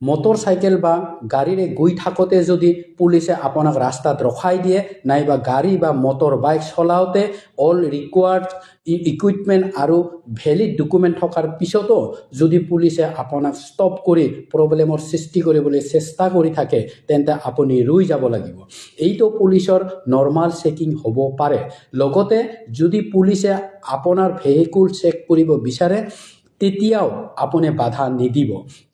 Motor cycle বা গাড়ীৰে গৈ থাকোঁতে যদি পুলিচে আপোনাক ৰাস্তাত ৰখাই দিয়ে নাইবা গাড়ী বা মটৰ বাইক চলাওঁতে অল ৰিকুৱাৰ্ড ইকুইপমেণ্ট আৰু ভেলিড ডকুমেণ্ট থকাৰ পিছতো যদি পুলিচে আপোনাক ষ্টপ কৰি প্ৰব্লেমৰ সৃষ্টি কৰিবলৈ চেষ্টা কৰি থাকে তেন্তে আপুনি ৰৈ যাব লাগিব। এইটো পুলিচৰ নৰ্মাল চেকিং হ'ব পাৰে। লগতে যদি পুলিচে আপোনাৰ ভেহিকুল চেক কৰিব বিচাৰে তেতিয়াও আপুনি বাধা নিদিব।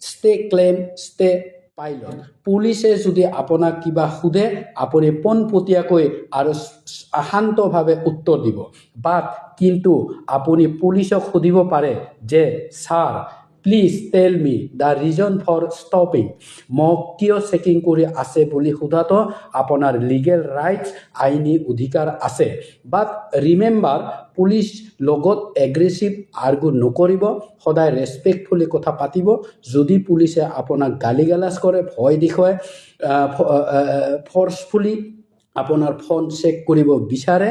Stay claim stay pilot. পুলিচে যদি আপোনাক কিবা সোধে আপুনি পোনপটীয়াকৈ আৰু শান্তভাৱে উত্তৰ দিব। কিন্তু আপুনি পুলিচক সুধিব পাৰে যে sir please tell me the reason for stopping. মোক কিয় চেকিং কৰি আছে বুলি সোধাটো আপোনাৰ লিগেল ৰাইটছ আইনী অধিকাৰ আছে। বাট ৰিমেম্বাৰ পুলিচ লগত এগ্ৰেছিভ আৰ্গু নকৰিব, সদায় ৰেছপেক্টফুলি কথা পাতিব। যদি পুলিচে আপোনাক গালি গালাজ কৰে, ভয় দেখুৱাই, ফৰ্চফুলি আপোনাৰ ফোন চেক কৰিব বিচাৰে,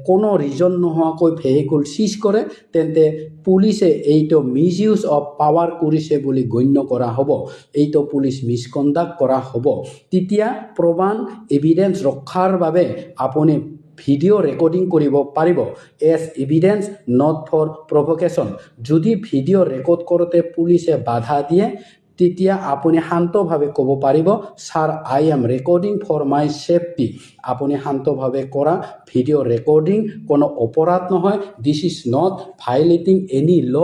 কোনো ৰিজন নোহোৱাকৈ ভেহিকুল চিজ কৰে তেন্তে পুলিচে এইটো মিছ ইউজ অফ পাৱাৰ কৰিছে বুলি গণ্য কৰা হ'ব। এইটো পুলিচ মিছকণ্ডাক্ট কৰা হ'ব। তেতিয়া প্ৰমাণ এভিডেন্স ৰক্ষাৰ বাবে আপুনি ভিডিঅ' ৰেকৰ্ডিং কৰিব পাৰিব এজ এভিডেন্স নট ফৰ প্ৰভকেশ্যন। যদি ভিডিঅ' ৰেকৰ্ড কৰোঁতে পুলিচে বাধা দিয়ে তেতিয়া আপুনি শান্তভাৱে ক'ব পাৰিব sir I am recording for my safety. আপুনি শান্তভাৱে কৰা ভিডিঅ' ৰেকৰ্ডিং কোনো অপৰাধ নহয়। This is not violating any law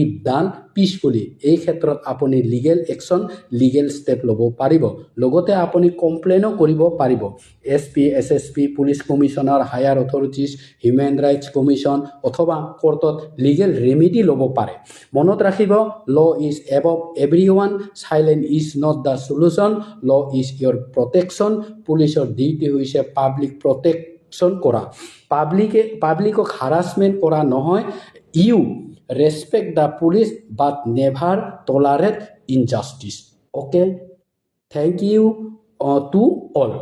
if done peacefully. এই ক্ষেত্ৰত আপুনি লিগেল একশ্যন লিগেল ষ্টেপ ল'ব পাৰিব। লগতে আপুনি কমপ্লেইনো কৰিব পাৰিব। SP SSP police commissioner higher authorities human rights commission অথবা কোৰ্টত লিগেল ৰেমেডি ল'ব পাৰে। মনত ৰাখিব law is above everyone, silent is not the solution, law is your protection. পুলিচৰ ডিউটি হৈছে পাব্লিক প্ৰটেকশ্যন কৰা, পাব্লিকক হাৰাছমেণ্ট কৰা নহয়। You respect the police but never tolerate injustice. Okay, thank you to all.